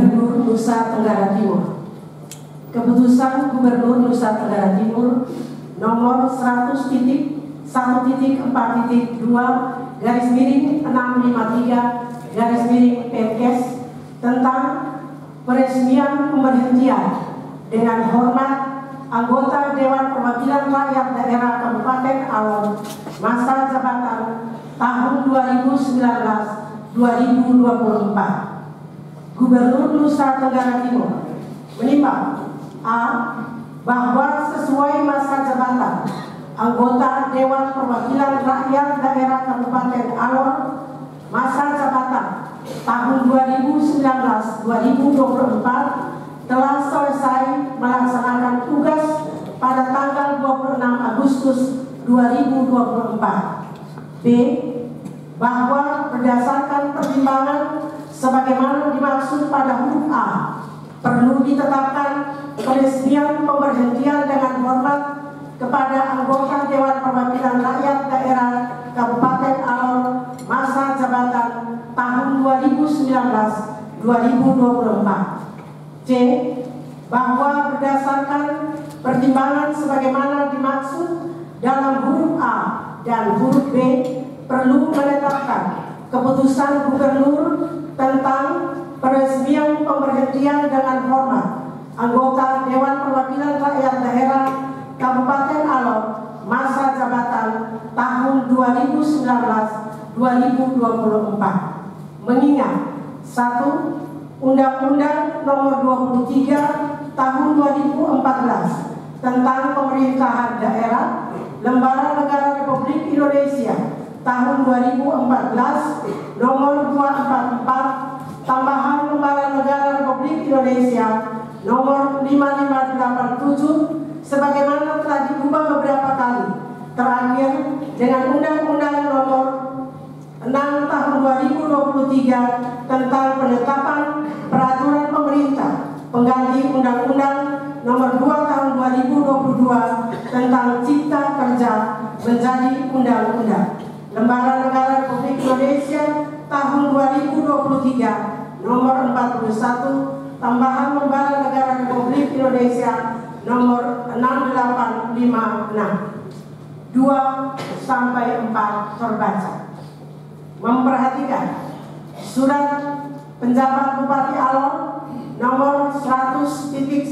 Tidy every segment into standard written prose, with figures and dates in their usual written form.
Gubernur Nusa Tenggara Timur. Keputusan Gubernur Nusa Tenggara Timur nomor 100.1.4.2 garis miring 653 garis miring Pemkes tentang peresmian pemberhentian dengan hormat anggota Dewan Perwakilan Rakyat Daerah Kabupaten Alor masa jabatan tahun 2019-2024. Gubernur Nusa Tenggara Timur menimbang a. bahwa sesuai masa jabatan anggota Dewan Perwakilan Rakyat Daerah Kabupaten Alor masa jabatan tahun 2019-2024 telah selesai melaksanakan tugas pada tanggal 26 Agustus 2024. B. bahwa berdasarkan pertimbangan sebagaimana dimaksud pada huruf A, perlu ditetapkan peresmian pemberhentian dengan hormat kepada anggota Dewan Perwakilan Rakyat Daerah Kabupaten Alor masa jabatan tahun 2019-2024. C. bahwa berdasarkan pertimbangan sebagaimana dimaksud dalam huruf A dan huruf B, perlu menetapkan keputusan gubernur tentang peresmian pemberhentian dengan hormat anggota Dewan Perwakilan Rakyat Daerah Kabupaten Alor masa jabatan tahun 2019-2024. Mengingat 1. Undang-Undang Nomor 23 Tahun 2014 tentang Pemerintahan Daerah Lembaga Negara Republik Indonesia tahun 2014 Nomor 244 tambahan Lembaga Negara Republik Indonesia Nomor 5587 sebagaimana telah diubah beberapa kali, terakhir dengan Undang-Undang Nomor 6 Tahun 2023 tentang penetapan peraturan pemerintah pengganti Undang-Undang Nomor 2 Tahun 2022 tentang Cipta Kerja menjadi Undang-Undang Lembaga Negara Republik Indonesia tahun 2023 Nomor 41 tambahan Lembaga Negara Republik Indonesia Nomor 6856 2 sampai 4 terbaca. Memperhatikan surat penjabat Bupati Alor nomor 100.1.4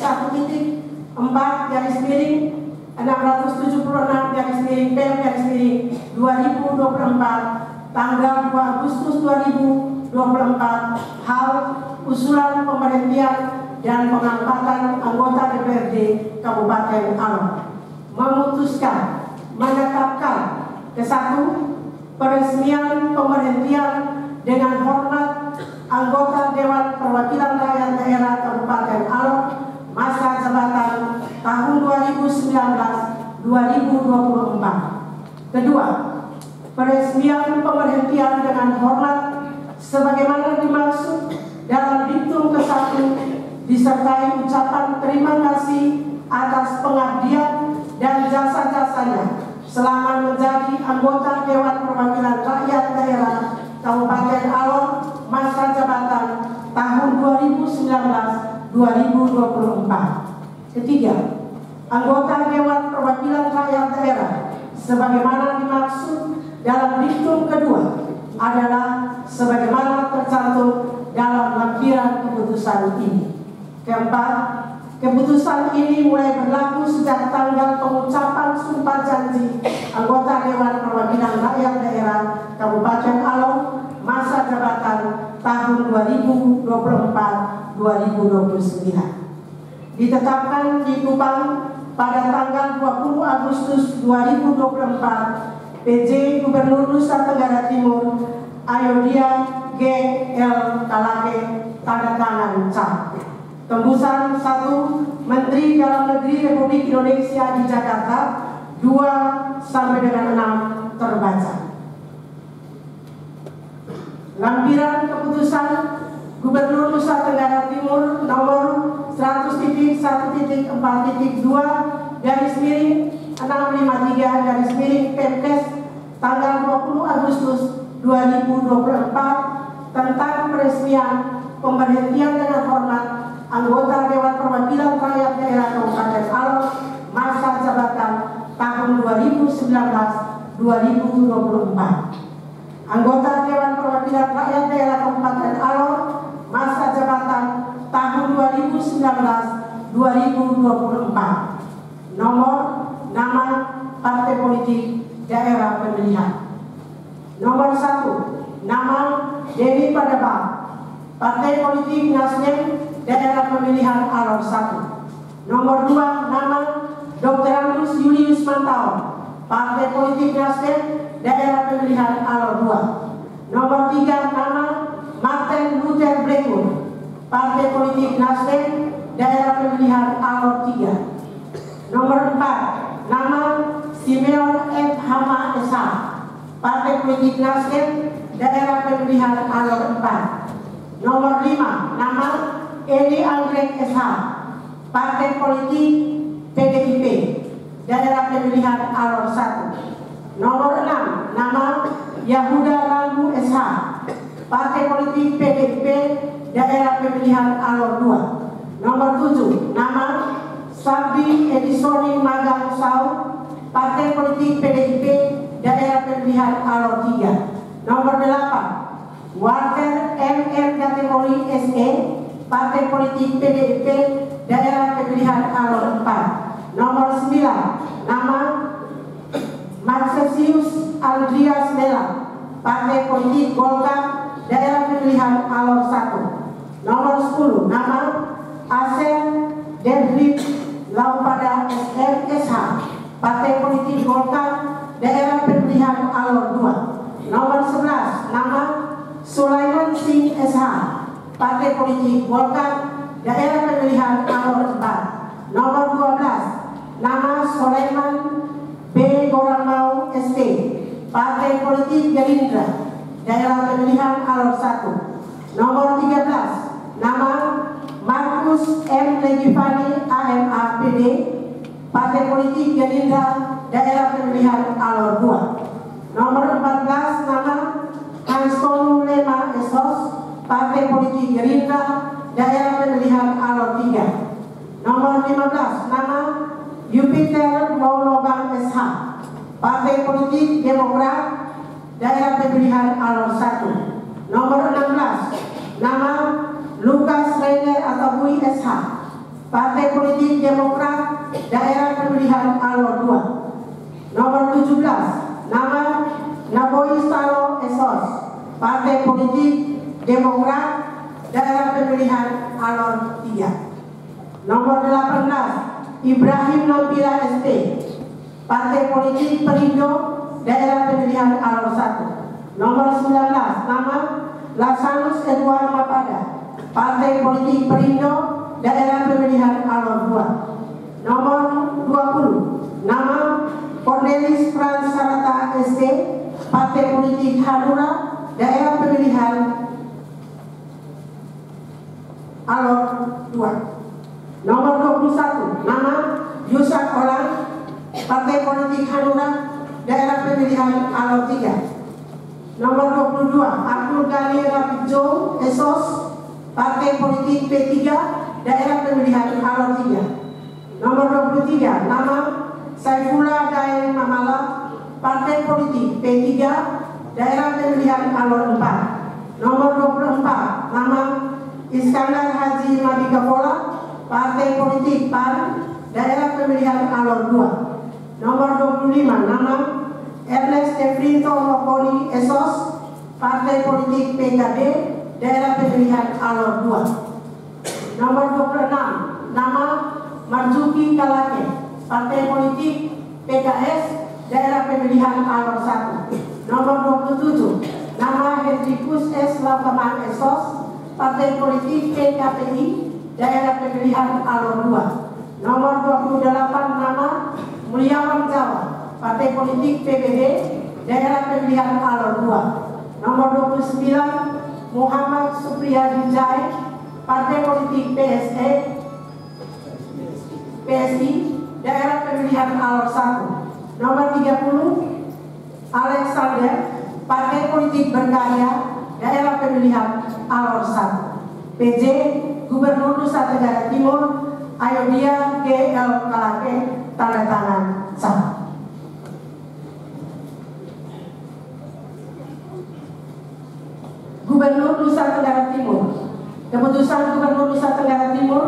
garis miring 676 garis miring P garis miring 2024 tanggal 2 Agustus 2024 hal usulan pemberhentian dan pengangkatan anggota DPRD Kabupaten Alor memutuskan menetapkan ke-1 peresmian pemberhentian dengan hormat anggota Dewan Perwakilan Rakyat Daerah Kabupaten Alor masa jabatan tahun 2019-2024. Kedua, peresmian pemberhentian dengan hormat sebagaimana dimaksud dalam diktum ke-1 disertai ucapan terima kasih atas pengabdian dan jasa-jasanya selama menjadi anggota Dewan Perwakilan Rakyat Daerah Kabupaten Alor masa jabatan tahun 2019-2024. Ketiga, anggota Dewan Perwakilan Rakyat Daerah sebagaimana dimaksud dalam diktum kedua adalah sebagaimana tercantum dalam lampiran keputusan ini. Keempat, keputusan ini mulai berlaku sejak tanggal pengucapan sumpah janji anggota Dewan Perwakilan Rakyat Daerah Kabupaten Alor masa jabatan tahun 2024-2029. Ditetapkan di Kupang pada tanggal 20 Agustus 2024, PJ Gubernur Nusa Tenggara Timur Ayodia G. L. Kalake tanda tangan cap. Tembusan 1 Menteri Dalam Negeri Republik Indonesia di Jakarta 2 sampai dengan 6 terbaca. Lampiran keputusan Gubernur Nusa Tenggara Timur nomor 100.1.4.2 garis miring 653 garis miring Pemkes tanggal 20 Agustus 2024 tentang peresmian pemberhentian dengan hormat anggota Dewan Perwakilan Rakyat Daerah Kabupaten Alor masa jabatan tahun 2019-2024. Anggota Dewan Perwakilan Rakyat Daerah Kabupaten Alor masa jabatan tahun 2019-2024. Nomor nama partai politik daerah pemilihan. Nomor 1, nama Dewi Padabang, Partai Politik Nasdem Daerah Pemilihan Alor 1. Nomor 2, nama Dr. Andus Julius Mantau, Partai Politik Nasdem Daerah Pemilihan Alor 2. Nomor 3, nama Martin Luther Blackwood, Partai Politik Nasdem Daerah Pemilihan Alor 3. Nomor 4, nama Simeon F. Hama SH, Partai Politik Nasdem Daerah Pemilihan Alor 4. Nomor 5, nama Eli Anggrek SH, Partai Politik PDIP Daerah Pemilihan Alor 1. Nomor 6, nama Yahuda Rambu SH, Partai Politik PDIP Daerah Pemilihan Alor 2. Nomor 7, nama Sabri Edisoni Magang Sau, Partai Politik PDIP Daerah Pemilihan Alor 3. Nomor 8, Walter M.M. Datemoli SE, Partai Politik PDIP Daerah Pemilihan Alor 4. Nomor 9, nama Maxesius Andreas Mela, Partai Politik Golkar Daerah Pemilihan Alor 1. Nomor 10, nama Asep David Laupada SMSH, Partai Politik Golkar Daerah Pemilihan Alor 2. Nomor 11, nama Sulaiman Singh SH, Partai Politik Golkar Daerah Pemilihan Alor 4. Nomor 12, nama Sulaiman B. Goramau ST, Partai Politik Gerindra Daerah Pemilihan Alor 1. Nomor 13, nama Markus M. Legivani AMA PD, Partai Politik Gerindra Daerah Pemilihan Alor 2. Nomor 14, nama Hanstonu Lema Esos, Partai Politik Gerindra Daerah Pemilihan Alor 3. Nomor 15, nama Jupiter Maulobang SH, Partai Politik Demokrat Daerah Pemilihan Alor 1. Nomor 16, nama Lukas Reiner Atabui SH, Partai Politik Demokrat Daerah Pemilihan Alor 2. Nomor 17, nama Naboy Stalo Esos, Partai Politik Demokrat Daerah Pemilihan Alor 3. Nomor 18, Ibrahim Nabila ST, Partai Politik Perindo Daerah Pemilihan Alor 1. Nomor 19, nama Lasanus Edward Mapada, Partai Politik Perindo Daerah Pemilihan Alor 2. Nomor 20, nama Cornelis Frans Sarata ST, Partai Politik Hanura Daerah Pemilihan Alor 2. Nomor 21, nama Yusak Orang, Partai Politik Hanura Daerah Pemilihan Alor 3. Nomor 22, Abdul Ghani Rapijo Esos, Partai Politik P3 Daerah Pemilihan Alor 3. Nomor 23, nama Saifullah Daeng Mamala, Partai Politik P3 Daerah Pemilihan Alor 4. Nomor 24, nama Iskandar Haji Mabika Pola, Partai Politik PAN Daerah Pemilihan Alor 2. Nomor 25, nama Ernest Defrito Mokoni Esos, Partai Politik PKB Daerah Pemilihan Alor 2. Nomor 26, nama Marzuki Kalake, Partai Politik PKS Daerah Pemilihan Alor 1. Nomor 27, nama Hendrikus S. Laukaman Esos, Partai Politik PKPI Daerah Pemilihan Alor 2. Nomor 28, nama Mulyawan Jawa, Partai Politik PBB Daerah Pemilihan Alor 2. Nomor 29, Muhammad Supriyadi Jai, Partai Politik PSI Daerah Pemilihan Alor 1. Nomor 30, Alexander, Partai Politik Berkarya Daerah Pemilihan Alor 1. PJ Gubernur Nusa Tenggara Timur Ayodia GL Kalake, tanda tangan sah. Gubernur Nusa Tenggara Timur. Keputusan Gubernur Nusa Tenggara Timur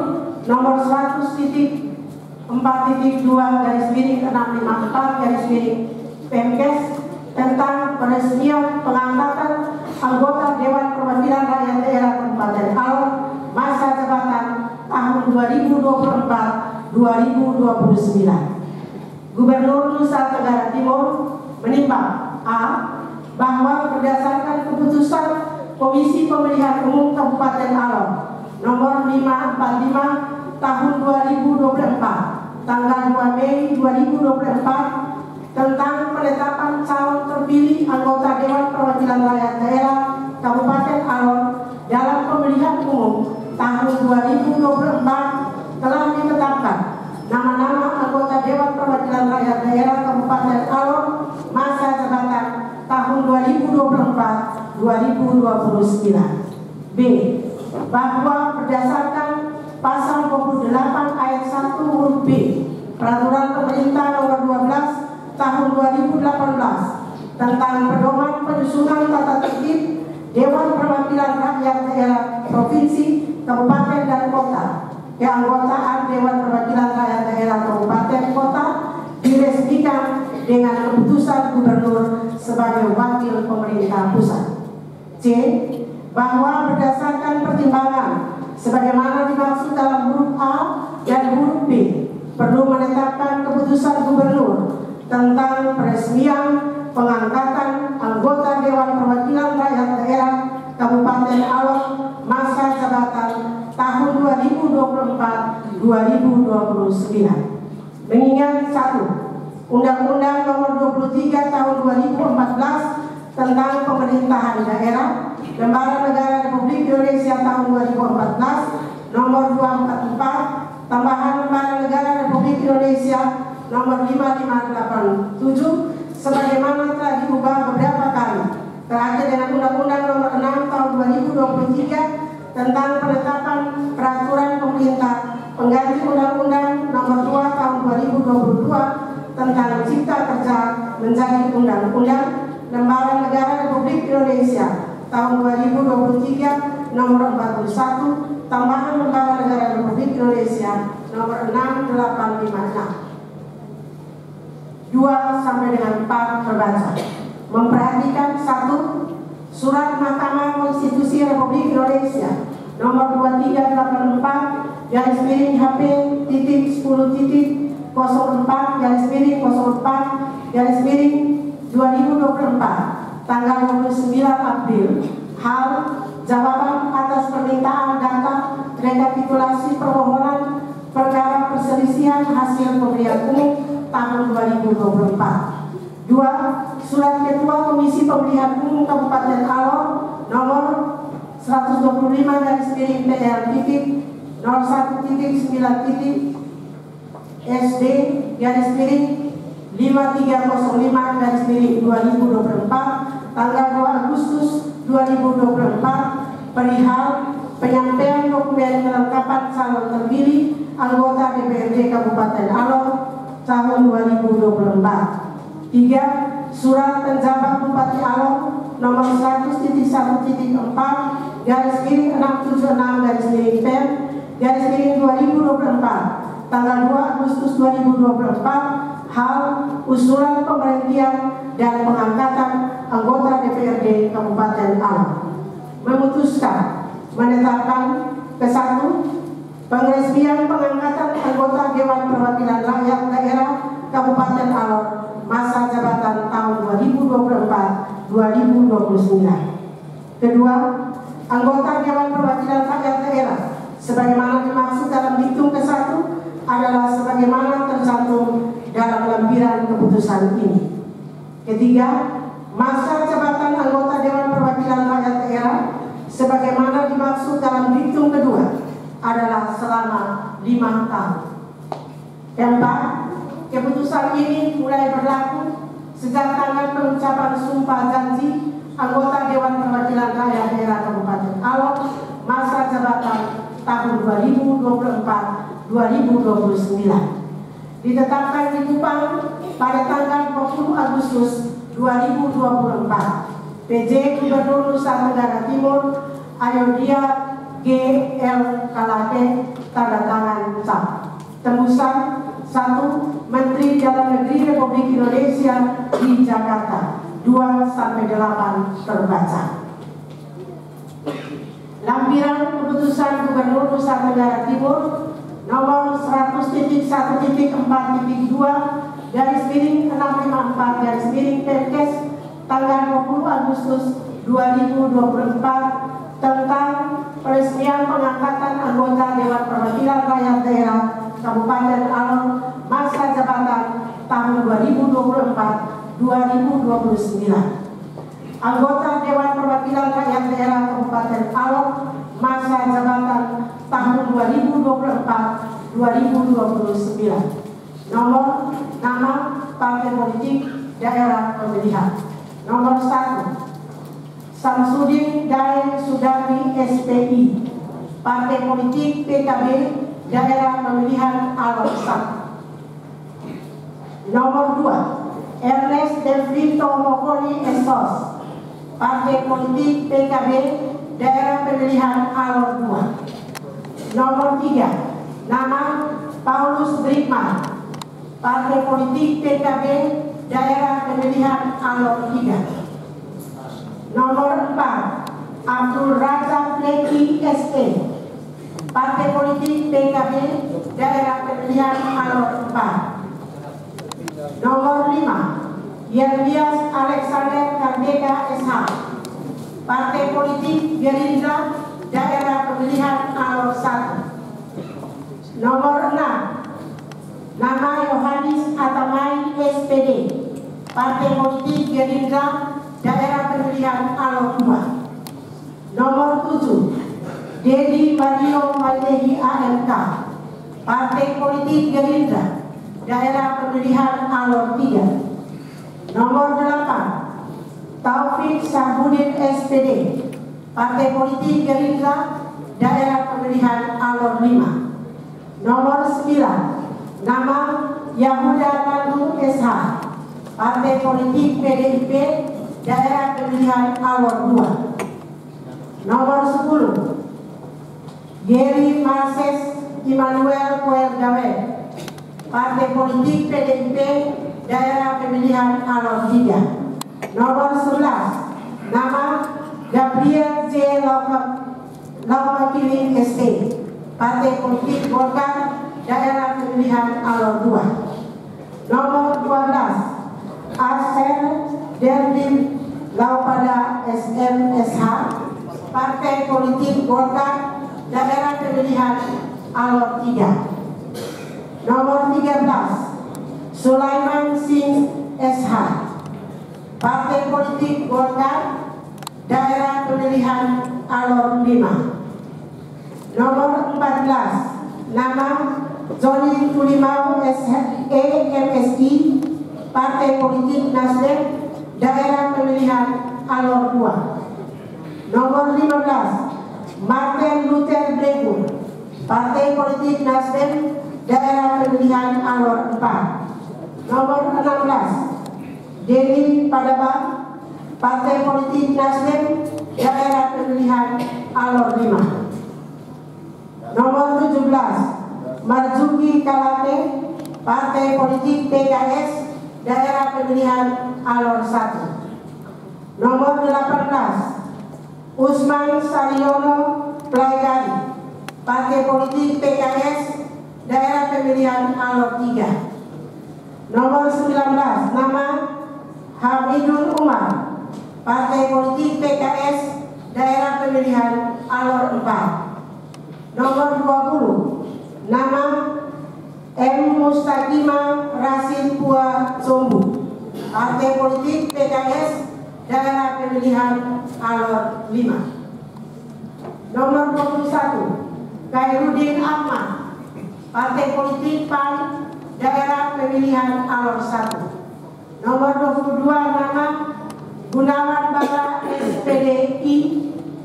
nomor 100.4.2/654 tentang peresmian pengangkatan anggota Dewan Perwakilan Rakyat Daerah Kabupaten Alor masa jabatan tahun 2024-2029. Gubernur Nusa Tenggara Timur menimbang A. bahwa berdasarkan keputusan Komisi Pemilihan Umum Kabupaten Alor nomor 545 tahun 2024 tanggal 2 Mei 2024 tentang penetapan calon terpilih anggota Dewan Perwakilan Rakyat Daerah Kabupaten Alor dalam pemilihan umum tahun 2024 telah ditetapkan nama-nama anggota Dewan Perwakilan Rakyat Daerah Kabupaten Alor masa jabatan tahun 2024-2029. B. Bahwa berdasarkan pasal 28 ayat 1 huruf B Peraturan Pemerintah nomor 12 tahun 2018 tentang pedoman penyusunan tata tertib Dewan Perwakilan Rakyat Daerah Provinsi, Kabupaten dan Kota, keanggotaan Dewan Perwakilan Rakyat Daerah Kabupaten Kota diresmikan dengan keputusan Gubernur sebagai wakil pemerintah pusat. C. Bahwa berdasarkan pertimbangan sebagaimana dimaksud dalam huruf A dan huruf B perlu menetapkan keputusan Gubernur tentang peresmian pengangkatan anggota Dewan Perwakilan Rakyat Daerah Kabupaten Alor masa jabatan tahun 2024-2029. Mengingat 1. Undang-Undang nomor 23 tahun 2014 tentang pemerintahan daerah, Lembaga Negara Republik Indonesia tahun 2014 nomor 244, tambahan Lembaga Negara Republik Indonesia nomor 5587 sebagaimana telah diubah beberapa kali, terakhir dengan Undang-Undang nomor 6 tahun 2023 tentang penetapan peraturan pemerintah pengganti Undang-Undang nomor 2 tahun 2022 tentang Cipta Kerja menjadi Undang-Undang Lembaga Negara Republik Indonesia tahun 2023 nomor 41, tambahan Lembaga Negara Republik Indonesia nomor 6856. 2 sampai dengan 4 terbaca. Memperhatikan 1. Surat Mahkamah Konstitusi Republik Indonesia nomor 2384 HP-10.04/04/2024 tanggal 29 April hal jawaban atas permintaan data rekapitulasi permohonan perkara perselisihan hasil pemilihan umum tahun 2024. 2. Surat Ketua Komisi Pemilihan Umum Kabupaten Alor nomor 125/PL-01.9 SD-5305/2024 tanggal 2 Agustus 2024 perihal penyampaian dokumen kelengkapan calon terpilih anggota DPRD Kabupaten Alor tahun 2024. 3. Surat penjabat Bupati Alor nomor 100.176/PEM/2024 tanggal 2 Agustus 2024 hal usulan pemberhentian dan pengangkatan anggota DPRD Kabupaten Alor. Memutuskan menetapkan ke-1 pengresmian pengangkatan anggota Dewan Perwakilan Rakyat Daerah Kabupaten Alor masa jabatan tahun 2024-2029. Kedua, anggota Dewan Perwakilan Rakyat Daerah sebagaimana dimaksud dalam diktum ke-1 adalah sebagaimana tercantum dalam lampiran keputusan ini. Ketiga, masa jabatan anggota Dewan Perwakilan Rakyat Daerah sebagaimana dimaksud dalam diktum kedua adalah selama 5 tahun. Keempat, keputusan ini mulai berlaku sejak tanggal pengucapan sumpah janji anggota Dewan Perwakilan Rakyat Daerah Kabupaten Alor masa jabatan tahun 2024-2029. Ditetapkan di Kupang pada tanggal 20 Agustus 2024. PJ Gubernur Nusa Tenggara Timur Ayodhya G.L. Kalate tanda tangan cap. Tembusan 1. Menteri Dalam Negeri Republik Indonesia di Jakarta 2-8 terbaca. Lampiran Keputusan Gubernur Nusa Tenggara Timur nomor 100.1.4/654 tanggal 20 Agustus 2024 tentang peresmian pengangkatan anggota Dewan Perwakilan Rakyat Daerah Kabupaten Alor masa jabatan tahun 2024-2029. Anggota Dewan Perwakilan Rakyat Daerah Kabupaten Alor masa jabatan tahun 2024-2029. Nomor nama partai politik daerah pemilihan. Nomor 1. Samsudin Daeng Sudarni SPI, Partai Politik PKB Daerah Pemilihan Alor 1. Nomor 2. Ernest Devlito Mokoni Esos, Partai Politik PKB Daerah Pemilihan Alor 2. Nomor 3. Nama Paulus Brikman, Partai Politik PKB Daerah Pemilihan Alor 3. Nomor 4. Abdul Razak Leki SE, Partai Politik PKB Daerah Pemilihan Alor 4. Nomor 5. Yerbias Alexander Kardeka SH, Partai Politik Gerindra Daerah Pemilihan Alor 1. Nomor 6. Nama Yohanis Atamai SPD, Partai Politik Gerindra Daerah Pemilihan Alor 2. Nomor 7. Dedi Mario Malehi AMK, Partai Politik Gerindra Daerah Pemilihan Alor 3. Nomor 8. Taufik Syahbudin SPD, Partai Politik Gerindra Daerah Pemilihan Alor 5. Nomor 9. Nama Yahuda Nandu SH, Partai Politik PDIP Daerah Pemilihan Alor 2. Nomor 10. Geri Marses Immanuel Koelgawe, Partai Politik PDIP Daerah Pemilihan Alor 3. Nomor 11. Nama Gabriel J. Laumakiling ST, Partai Politik Golkar Daerah Pemilihan Alor 2. Nomor 12. Arsen Dervin Laupada SMSH, Partai Politik Golkar Daerah Pemilihan Alor 3. Nomor 13. Sulaiman Singh SH, Partai Politik Golkar Daerah Pemilihan Alor 5. Nomor 14. Nama Joni Kulimau MSI, Partai Politik Nasdem Daerah Pemilihan Alor 2. Nomor 15. Martin Luther Blegun, Partai Politik Nasdem Daerah Pemilihan Alor 4. Nomor 16. Dewi Padaba, Partai Politik Nasdem Daerah Pemilihan Alor 5. Nomor 17. Marzuki Kalate, Partai Politik PKS Daerah Pemilihan Alor 1. Nomor 18. Usman Saryono Playgari, Partai Politik PKS Daerah Pemilihan Alor 3. Nomor 19. Nama Hamidul Umar, Partai Politik PKS Daerah Pemilihan Alor 4. Nomor 20. Nama M. Mustaqimah Rasid Pua Sombu, Partai Politik PKS Daerah Pemilihan Alor 5. Nomor 21. Khairuddin Ahmad, Partai Politik PAN Daerah Pemilihan Alor 1. Nomor 22. Nama Gunawan Bala SPDI,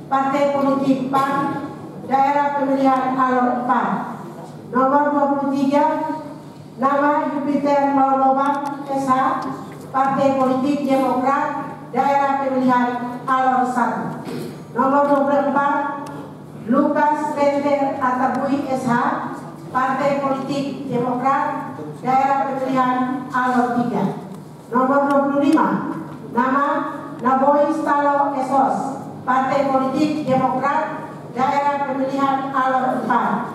Partai Politik PAN daerah pemilihan Alor 4. Nomor 23, nama Jupiter Maulobang SH, Partai Politik Demokrat, daerah pemilihan Alor 1. Nomor 24, Lukas Lenter Atabui SH, Partai Politik Demokrat, daerah pemilihan Alor 3. Nomor 25, nama Naboy Stalo Esos, Partai Politik Demokrat, daerah pemilihan Alor 4.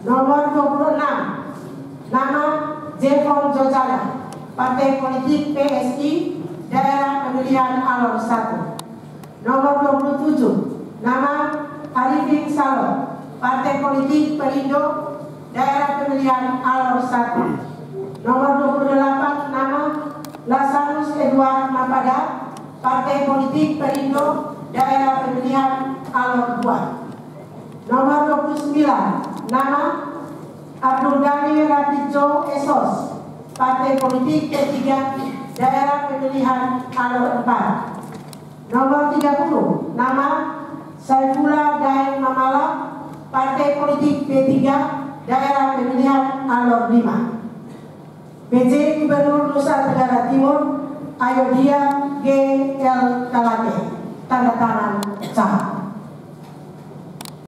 Nomor 26, nama Jevon Jojana, Partai Politik PSI, daerah pemilihan Alor 1. Nomor 27, nama Arifin Salo, Partai Politik Perindo, daerah pemilihan Alor 1. Nomor 28, nama Lasanus Edward Mapada, Partai Politik Perindo, daerah pemilihan Alor 2. Nomor 29, nama Abdul Ghani Rapijo Esos, Partai Politik P3, daerah pemilihan Alor 4. Nomor 30, nama Saifullah Daeng Mamala, Partai Politik P3, daerah pemilihan Alor 5. PJ Gubernur Nusa Tenggara Timur, Ayodia G.L. Kalate, tanda tangan sah.